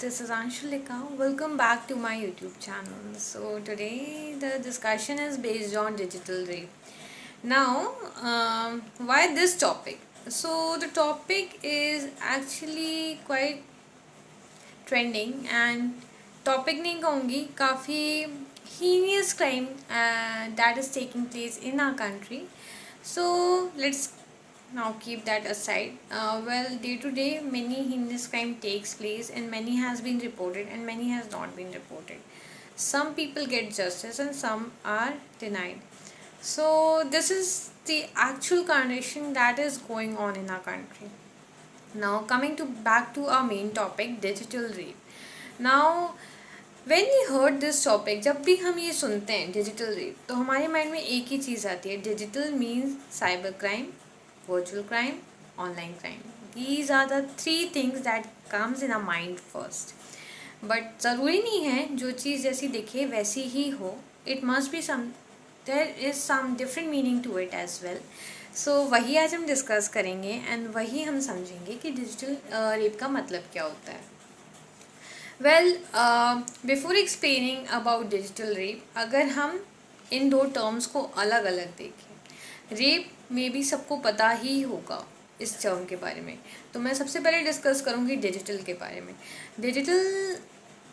this is Anshulika. Welcome back to my YouTube channel. So today the discussion is based on digital rape. Now, why this topic? So the topic is actually quite trending and topic नहीं कहूँगी काफ़ी heinous crime that is taking place in our country. So let's now keep that aside. Well, day to day many heinous crime takes place and many has been reported and many has not been reported. Some people get justice and some are denied. So this is the actual condition that is going on in our country. Now coming to back to our main topic, digital rape. Now when we heard this topic, जब भी हम ये सुनते हैं digital rape तो हमारे mind में एक ही चीज़ आती है. Digital means cyber crime, virtual crime, online crime. These are the three things that comes in our mind first. But ज़रूरी नहीं है जो चीज़ जैसी दिखे वैसी ही हो. It must be some, there is some different meaning to it as well. So वही आज हम डिस्कस करेंगे एंड वही हम समझेंगे कि डिजिटल रेप का मतलब क्या होता है. Well, before explaining about digital rape, अगर हम इन दो टर्म्स को अलग अलग देखें, रेप में भी सबको पता ही होगा इस टर्म के बारे में, तो मैं सबसे पहले डिस्कस करूँगी डिजिटल के बारे में. डिजिटल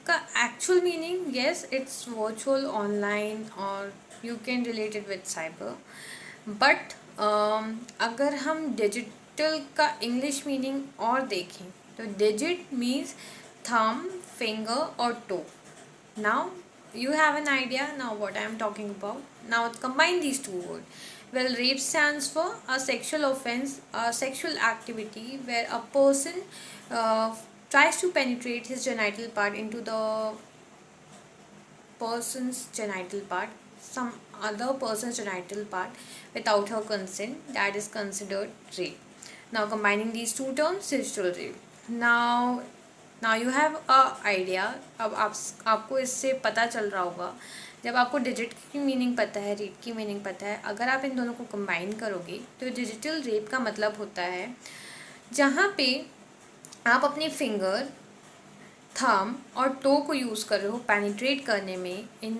का actual meaning, yes, it's virtual, online, और you can relate it with cyber. But अगर हम डिजिटल का इंग्लिश मीनिंग और देखें तो digit means thumb, finger or toe. Now you have an idea now what I am talking about. Now combine these two words. Well, rape stands for a sexual offense, a sexual activity where a person tries to penetrate his genital part into the person's genital part, some other person's genital part without her consent. That is considered rape. Now combining these two terms, digital rape. Now you have a idea. अब आपको इससे पता चल रहा होगा, जब आपको digit की मीनिंग पता है, रेप की मीनिंग पता है, अगर आप इन दोनों को कंबाइन करोगे तो डिजिटल रेप का मतलब होता है जहाँ पे आप अपने फिंगर, थंब और टो को यूज़ कर रहे हो पेनिट्रेट करने में in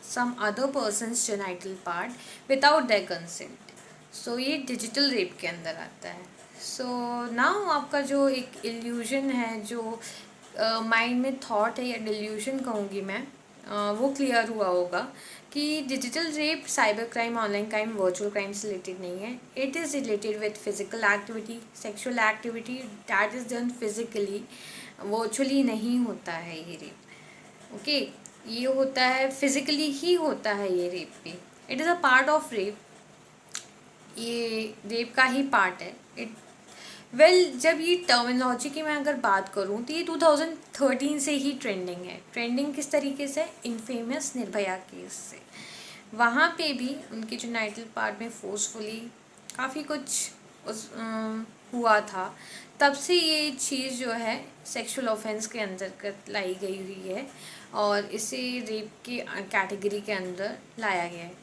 some other person's genital part without their consent. So ये डिजिटल रेप के अंदर आता है. सो नाउ आपका जो एक इल्यूजन है, जो माइंड में थॉट है या डिल्यूजन कहूँगी मैं, वो क्लियर हुआ होगा कि digital rape cyber crime, online crime, virtual crime से रिलेटेड नहीं है. It is related with physical activity, sexual activity that is done physically. Virtually नहीं होता है ये रेप. ओके, ये होता है फिजिकली ही होता है ये रेप भी. It is a part of rape. ये रेप का ही पार्ट है. जब ये टर्मिनोलॉजी की मैं अगर बात करूँ तो ये 2013 से ही ट्रेंडिंग है. ट्रेंडिंग किस तरीके से? इनफेमस निर्भया केस से. वहाँ पे भी उनके जो नाइटल पार्ट में फोर्सफुली काफ़ी कुछ हुआ था. तब से ये चीज़ जो है सेक्सुअल ऑफेंस के अंतर्गत लाई गई हुई है और इसे रेप के कैटेगरी के अंदर लाया गया है.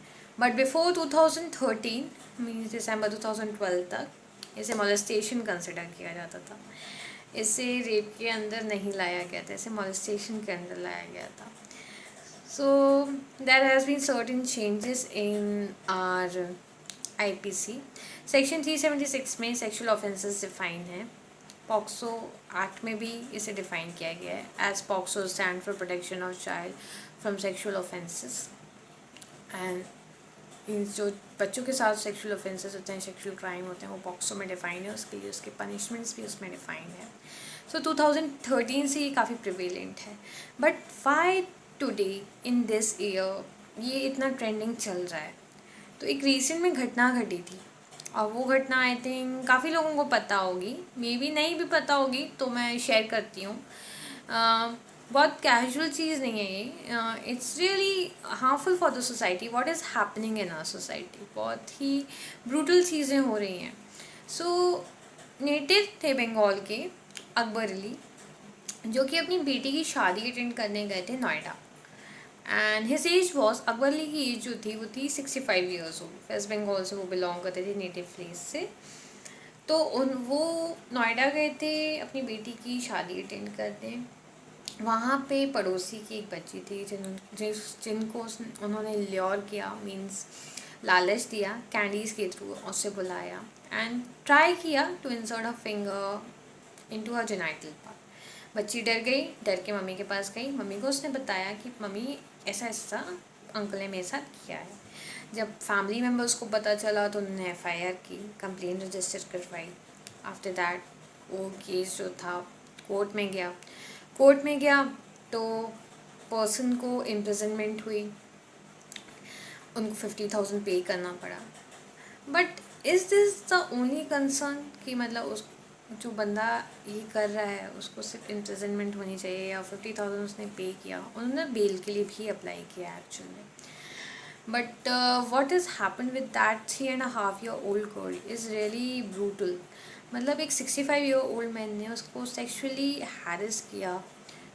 बट बिफोर 2013 मीन्स दिसंबर 2012 तक इसे मोलेस्टेशन कंसिडर किया जाता था. इसे रेप के अंदर नहीं लाया गया था, इसे मोलेस्टेशन के अंदर लाया गया था. So there has been certain changes in our IPC. Section 376 में सेक्सुअल ऑफेंसेस डिफाइन है. पॉक्सो एक्ट में भी इसे डिफाइन किया गया है as POCSO stand for protection of child from sexual offences. And जो बच्चों के साथ सेक्सुअल ऑफेंसेस होते हैं, सेक्सुअल क्राइम होते हैं, वो पॉक्सो में डिफाइन है. उसके लिए उसके पनिशमेंट्स भी उसमें डिफाइन है. सो 2013 से ये काफ़ी प्रिवेलेंट है. But why today in this year ये इतना ट्रेंडिंग चल रहा है? तो एक रिसेंट में घटना घटी थी और वो घटना आई थिंक काफ़ी लोगों को पता होगी, मे बी नहीं भी पता होगी, तो मैं शेयर करती हूँ. बहुत कैजुअल चीज़ नहीं है ये. It's really harmful for the society. What is happening in our society? बहुत ही ब्रूटल चीज़ें हो रही हैं. सो नेटिव थे बंगाल के अकबर अली, जो कि अपनी बेटी की शादी अटेंड करने गए थे Noida. And his age was, Akbar Ali की एज जो थी वो थी 65 ईयर्स ओल्ड. वेस्ट बंगाल से वो बिलोंग करते थे, नेटिव प्लेस से. तो वो नोएडा गए थे अपनी बेटी की शादी अटेंड करने. वहाँ पे पड़ोसी की एक बच्ची थी जिनको उन्होंने ल्योर किया, मीन्स लालच दिया, कैंडीज़ के थ्रू उससे बुलाया एंड ट्राई किया to insert a finger into her genital part. बच्ची डर गई, डर के मम्मी के पास गई। मम्मी को उसने बताया कि मम्मी ऐसा ऐसा अंकल ने मेरे साथ किया है। जब फैमिली मेम्बर्स को पता चला तो उन्होंने एफआईआर की, कंप्लेंट रजिस्टर करवाई। आफ्टर दैट वो केस जो था कोर्ट में गया। कोर्ट में गया तो पर्सन को इम्प्रिजनमेंट हुई, उनको 50,000 पे करना पड़ा। But is this the only concern कि मतलब उस जो बंदा ये कर रहा है उसको सिर्फ इम्प्रिजनमेंट होनी चाहिए या 50,000 उसने पे किया? उन्होंने बेल के लिए भी अप्लाई किया एक्चुअल में। But what is happen with that 3.5 year old girl is really brutal. मतलब एक 65 year old मैन ने उसको सेक्सुअली हैरेस किया,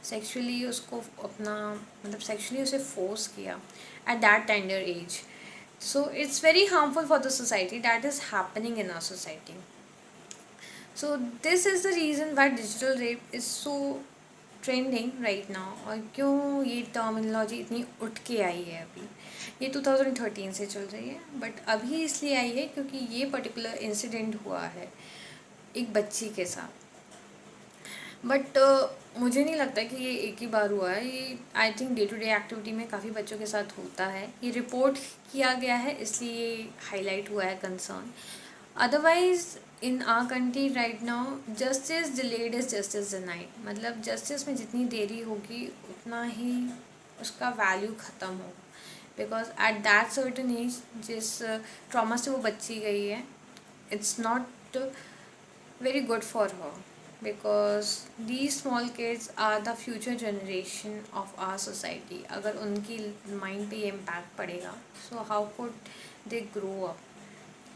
सेक्सुअली उसको अपना मतलब सेक्सुअली उसे फोर्स किया at that tender as. So it's very harmful for the society that is happening in our society. So this is the reason why digital rape is so trending right now, और क्यों ये terminology इतनी उठ के आई है अभी। ये 2013 से चल रही है, बट अभी इसलिए आई है क्योंकि ये पर्टिकुलर इंसिडेंट हुआ है एक बच्ची के साथ। बट मुझे नहीं लगता कि ये एक ही बार हुआ है। ये I think day to day activity में काफ़ी बच्चों के साथ होता है। ये रिपोर्ट किया गया है इसलिए हाईलाइट हुआ है concern. Otherwise in our country right now justice delayed is justice denied. मतलब जस्टिस में जितनी देरी होगी उतना ही उसका वैल्यू ख़त्म होगा। Because at that certain age जिस ट्रॉमा से वो बच्ची गई है, it's not very good for her, because these small kids are the future generation of our society. अगर उनकी माइंड पे ये इम्पैक्ट पड़ेगा, so how could they grow up?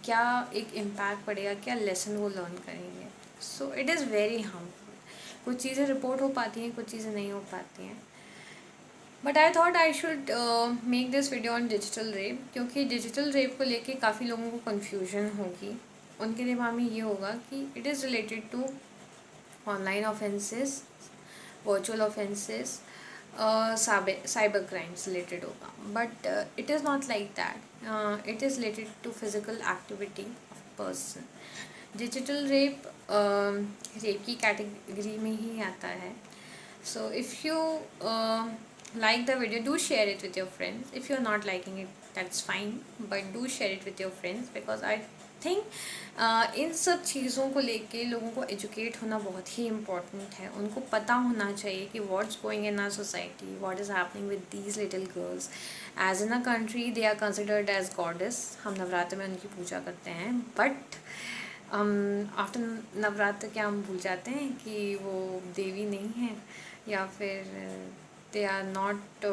क्या एक इम्पैक्ट पड़ेगा, क्या लेसन वो लर्न करेंगे? So it is very harmful. कुछ चीज़ें रिपोर्ट हो पाती हैं, कुछ चीज़ें नहीं हो पाती हैं। But I thought I should make this video on digital rape, क्योंकि डिजिटल रेप को लेके काफ़ी लोगों को कन्फ्यूजन होगी। उनके दिमाग में ये होगा कि it is related to online offences, virtual offences, cyber crimes related होगा। But it is not like that. It is related to physical activity of person. Digital rape rape की कैटेगरी में ही आता है। So if you like the video, do share it with your friends. If you're not liking it, that's fine, but do share it with your friends, because I think इन सब चीज़ों को लेके लोगों को एजुकेट होना बहुत ही इम्पॉर्टेंट है। उनको पता होना चाहिए कि what's going in our society, what is happening with these little girls. As in a country they are considered as goddess. हम नवरात्र में उनकी पूजा करते हैं, बट आफ्टर नवरात्र क्या हम भूल जाते हैं कि वो देवी नहीं है, या फिर they are not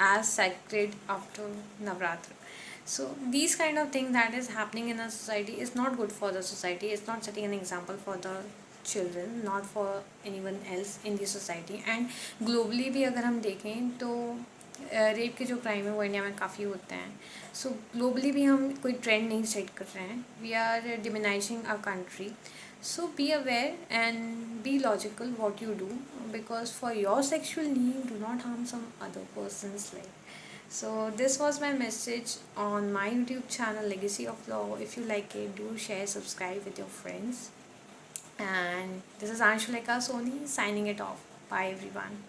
as sacred after Navratri. So these kind of things that is happening in our society is not good for the society. It's not setting an example for the children, not for anyone else in the society. And globally भी अगर हम देखें तो rape के जो crime है वो India में काफ़ी होते हैं। सो ग्लोबली भी हम कोई ट्रेंड नहीं सेट कर रहे हैं। We are demonising our country. So be aware and be logical what you do, because for your sexual need, do not harm some other person's life. So this was my message on my YouTube channel Legacy of Law. If you like it, do share, subscribe with your friends. And this is Anshulika Soni signing it off. Bye everyone.